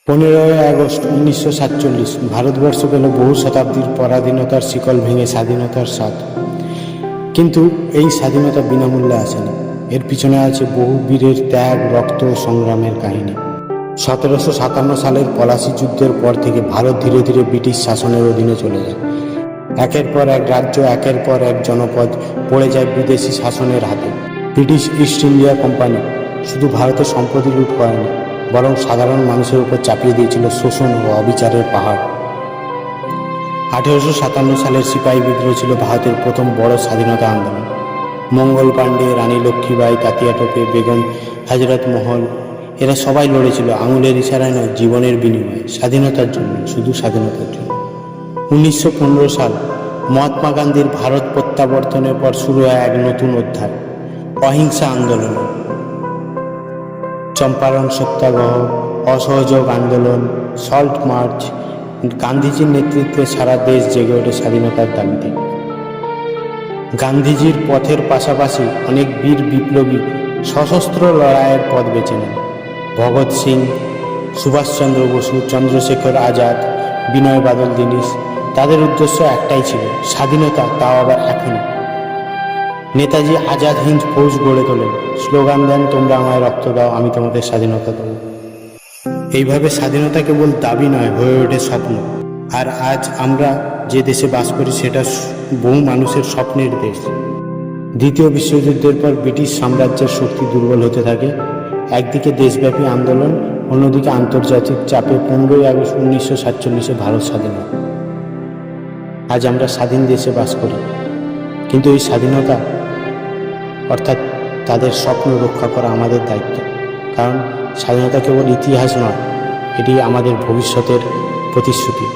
15ই August 1947 Bharatvarsha পেল বহু শতাব্দীর পরাধীনতার শিকল ভেঙে স্বাধীনতার স্বাদ। কিন্তু এই স্বাধীনতা বিনামূল্যে আসেনি। এর পিছনে আছে বহু বীরের ত্যাগ, রক্ত ও সংগ্রামের কাহিনী। 1757 সালের পলাশী যুদ্ধের পর থেকে ভারত ধীরে ধীরে ব্রিটিশ শাসনের অধীনে চলে যায়। একের পর এক রাজ্য, একের পর এক জনপদ পড়ে যায় বিদেশি শাসনের হাতে। ব্রিটিশ ইস্ট ইন্ডিয়া কোম্পানি শুধু ভারতের সম্পত্তি লুট করেনি, বরং সাধারণ মানুষের উপর চাপিয়ে দিয়েছিল শোষণ ও অবিচারের পাহাড়। 1857 সালের সিপাহী বিদ্রোহ ছিল ভারতের প্রথম বড় স্বাধীনতা আন্দোলন। মঙ্গল পাণ্ডে, রানী লক্ষ্মীবাই, তাতিয়া টোপে, বেগম হজরত মহল, এরা সবাই লড়েছিল আঙুলের ইশারায় নয়, জীবনের বিনিময়ে, স্বাধীনতার জন্য, শুধু স্বাধীনতার জন্য। 1915 সাল মহাত্মা গান্ধীর ভারত প্রত্যাবর্তনের পর শুরু হয় এক নতুন অধ্যায়, অহিংসা আন্দোলন। চম্পারণ সত্যাগ্রহ, অসহযোগ আন্দোলন, সল্ট মার্চ। গান্ধীজির নেতৃত্বে সারা দেশ জেগে ওঠে স্বাধীনতার দাবিতে। গান্ধীজির পথের পাশাপাশি অনেক বীর বিপ্লবী সশস্ত্র লড়াইয়ের পথ বেছে নেন। ভগৎ সিং, সুভাষচন্দ্র বসু, চন্দ্রশেখর আজাদ, বিনয় বাদল দীনেশ, তাদের উদ্দেশ্য একটাই ছিল, স্বাধীনতা, তাও আবার এখনই। নেতাজি আজাদ হিন্দ ফৌজ গড়ে তোলেন, স্লোগান দেন, তোমরা আমায় রক্ত দাও, আমি তোমাদের স্বাধীনতা দেব। এইভাবে স্বাধীনতা কেবল দাবি নয়, হয়ে ওঠে স্বপ্ন। আর আজ আমরা যে দেশে বাস করি সেটা বহু মানুষের স্বপ্নের দেশ। দ্বিতীয় বিশ্বযুদ্ধের পর ব্রিটিশ সাম্রাজ্যের শক্তি দুর্বল হতে থাকে। একদিকে দেশব্যাপী আন্দোলন, অন্যদিকে আন্তর্জাতিক চাপে 15ই আগস্ট 1947 ভারত স্বাধীন হয়। আজ আমরা স্বাধীন দেশে বাস করি, কিন্তু এই স্বাধীনতা অর্থাৎ তাদের স্বপ্ন রক্ষা করা আমাদের দায়িত্ব। কারণ স্বাধীনতা কেবল ইতিহাস নয়, এটি আমাদের ভবিষ্যতের প্রতিশ্রুতি।